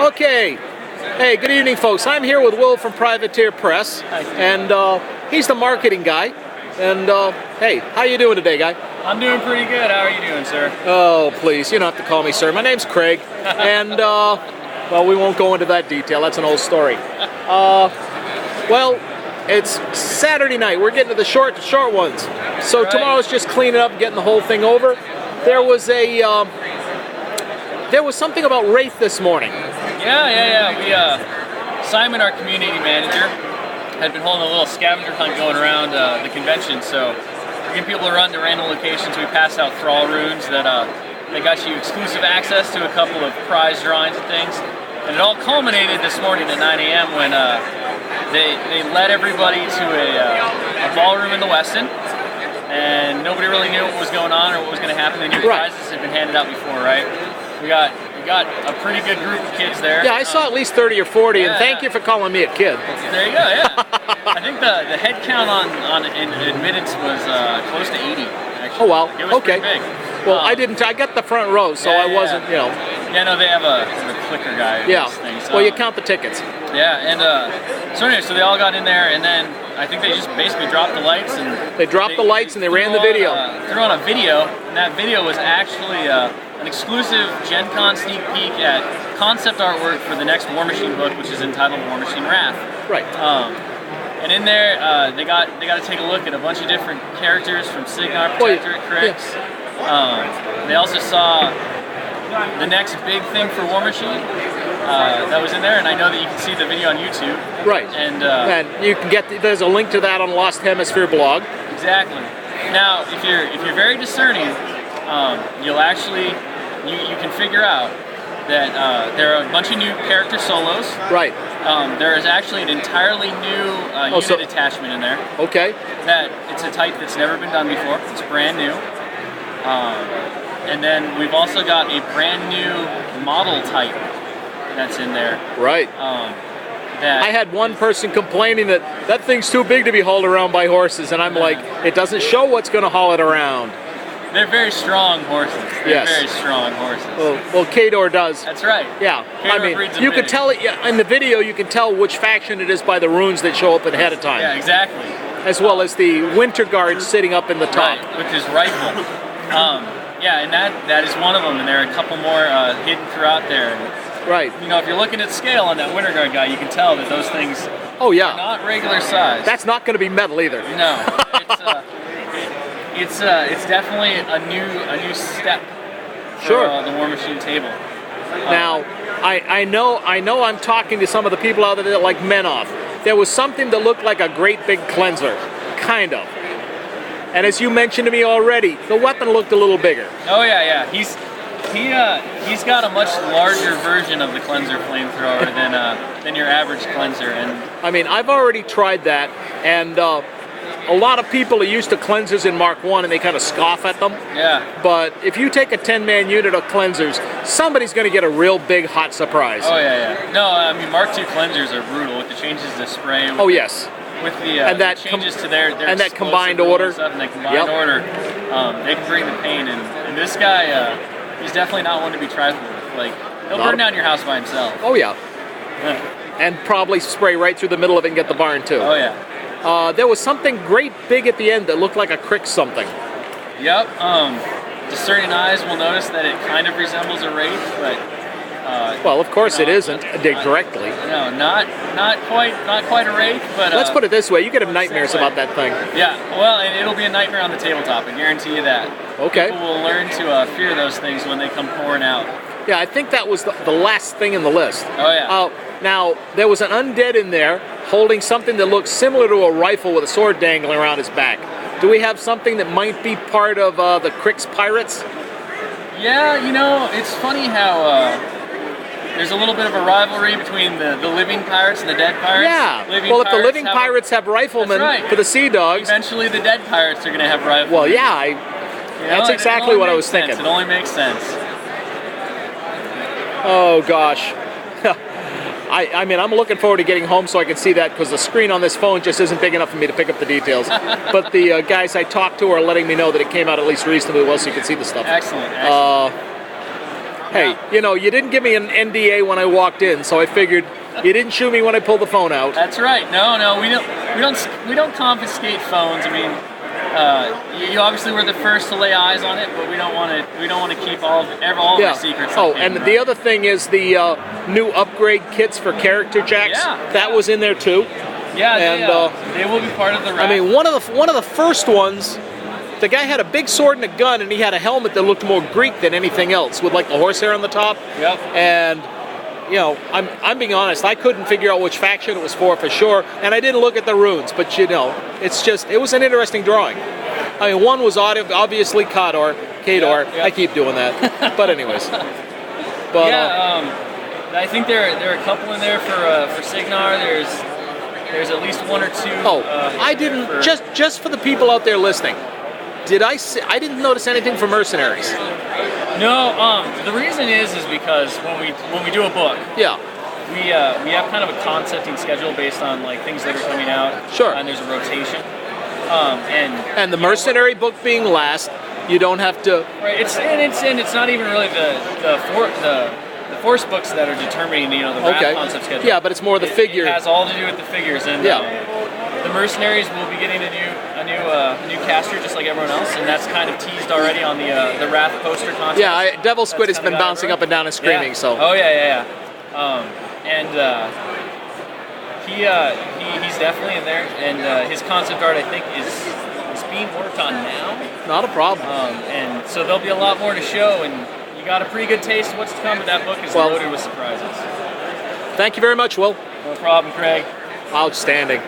Okay. Hey, good evening, folks. I'm here with Will from Privateer Press, and he's the marketing guy. And hey, how you doing today, guy? I'm doing pretty good. How are you doing, sir? Oh, please, you don't have to call me sir. My name's Craig, and well, we won't go into that detail. That's an old story. Well, it's Saturday night. We're getting to the short ones. So tomorrow's just cleaning up, getting the whole thing over. There was something about Wraith this morning. Yeah. We, Simon, our community manager, had been holding a little scavenger hunt going around the convention. So we're getting people to run to random locations. We passed out thrall runes that got you exclusive access to a couple of prize drawings and things. And it all culminated this morning at 9 a.m. when they led everybody to a ballroom in the Westin, and nobody really knew what was going on or what was going to happen. The new prizes had been handed out before, right? We got a pretty good group of kids there. Yeah, I saw at least 30 or 40, and thank you for calling me a kid. There you go, yeah. I think the head count on admittance was close to 80, actually. Oh, wow. It was pretty big. Well, I got the front row, so I wasn't, you know. Yeah, no, they have a clicker guy. Yeah. Thing, so. Well, you count the tickets. Yeah, and so anyway, so they all got in there, and then I think they just basically dropped the lights and they ran the video. Threw on a video, and that video was actually an exclusive Gen Con sneak peek at concept artwork for the next Warmachine book, which is entitled Warmachine Wrath. Right. And in there, they got to take a look at a bunch of different characters from Signar, Protectorate, Crix. They also saw the next big thing for Warmachine that was in there, and I know that you can see the video on YouTube. Right. And you can there's a link to that on Lost Hemisphere blog. Exactly. Now, if you're very discerning, you'll actually you can figure out that there are a bunch of new character solos. Right. There is actually an entirely new unit attachment in there. Okay. That it's a type that's never been done before. It's brand new. And then we've also got a brand new model type that's in there. Right. I had one person complaining that thing's too big to be hauled around by horses, and I'm like, it doesn't show what's going to haul it around. They're very strong horses. They're very strong horses. Well, Kador does. That's right. Yeah. Kador breeds them you can tell it in the video. You can tell which faction it is by the runes that show up ahead of time. Yeah, exactly. As well as the Winter Guard sitting up in the top. Right, with his rifle. Yeah, and that is one of them, and there are a couple more hidden throughout there. And, right. You know, if you're looking at scale on that Winter Guard guy, you can tell that those things are not regular size. That's not going to be metal either. No, it's definitely a new step for the Warmachine table. Now, I know I'm talking to some of the people out there that like Menoth. There was something that looked like a great big cleanser, kind of. And as you mentioned to me already, the weapon looked a little bigger. Oh yeah. He's got a much larger version of the cleanser flamethrower than your average cleanser. And I mean, I've already tried that, and a lot of people are used to cleansers in Mark 1 and they kind of scoff at them. Yeah. But if you take a 10-man unit of cleansers, somebody's going to get a real big hot surprise. Oh yeah. No, I mean Mark 2 cleansers are brutal with the changes to spray. Yes. With the changes to their and that combined order. And that combined order, they can bring the pain. And this guy, he's definitely not one to be trifled with. Like, he'll burn down your house by himself. Oh yeah. And probably spray right through the middle of it and get the barn too. Oh yeah. There was something great big at the end that looked like a Crix something. Yep. Discerning eyes will notice that it kind of resembles a Wraith, but well, of course it isn't directly. No, not quite a Wraith, but let's put it this way: you could have nightmares about that thing. Yeah, well, and it'll be a nightmare on the tabletop. I guarantee you that. Okay. People will learn to fear those things when they come pouring out. Yeah, I think that was the last thing in the list. Oh yeah. Now there was an undead in there holding something that looks similar to a rifle with a sword dangling around his back. Do we have something that might be part of the Crix pirates? Yeah, you know, it's funny how there's a little bit of a rivalry between the living pirates and the dead pirates. Yeah. If the living pirates have riflemen for the Sea Dogs, eventually the dead pirates are going to have riflemen. Well, yeah, that's exactly what I was thinking. It only makes sense. Oh gosh. I mean, I'm looking forward to getting home so I can see that, because the screen on this phone just isn't big enough for me to pick up the details. But the guys I talked to are letting me know that it came out at least reasonably well, so you can see the stuff. Excellent. Hey, you know, you didn't give me an NDA when I walked in, so I figured you didn't shoot me when I pulled the phone out. That's right. No, we don't confiscate phones. I mean, you obviously were the first to lay eyes on it, but we don't want to keep all of our secrets. Oh, and the other thing is the new upgrade kits for character jacks. Yeah. That was in there too. Yeah, and they will be part of the wrap. I mean, one of the first ones. The guy had a big sword and a gun, and he had a helmet that looked more Greek than anything else, with like the horsehair on the top. Yep. And you know, I'm being honest. I couldn't figure out which faction it was for sure, and I didn't look at the runes. But you know, it was an interesting drawing. I mean, one was obviously Kador. Yep. I keep doing that. But anyways. But yeah, I think there are a couple in there for Signar. There's at least one or two. I didn't just for the people out there listening. I didn't notice anything for mercenaries. No, the reason is because when we do a book, yeah, we have kind of a concepting schedule based on like things that are coming out. Sure. And there's a rotation. And the mercenary book being last, you don't have to. Right. It's not even really the force books that are determining the wrap concept schedule. Yeah, but it's more the figure. It has all to do with the figures, and the mercenaries will be getting a new caster just like everyone else, and that's kind of teased already on the Wrath poster contest. Yeah, Devil Squid has been bouncing up and down and screaming. Yeah. So. Oh yeah. He's definitely in there, and his concept art I think is being worked on now. Not a problem. And so there'll be a lot more to show, and you got a pretty good taste of what's to come. But that book is loaded with surprises. Thank you very much, Will. No problem, Craig. Outstanding.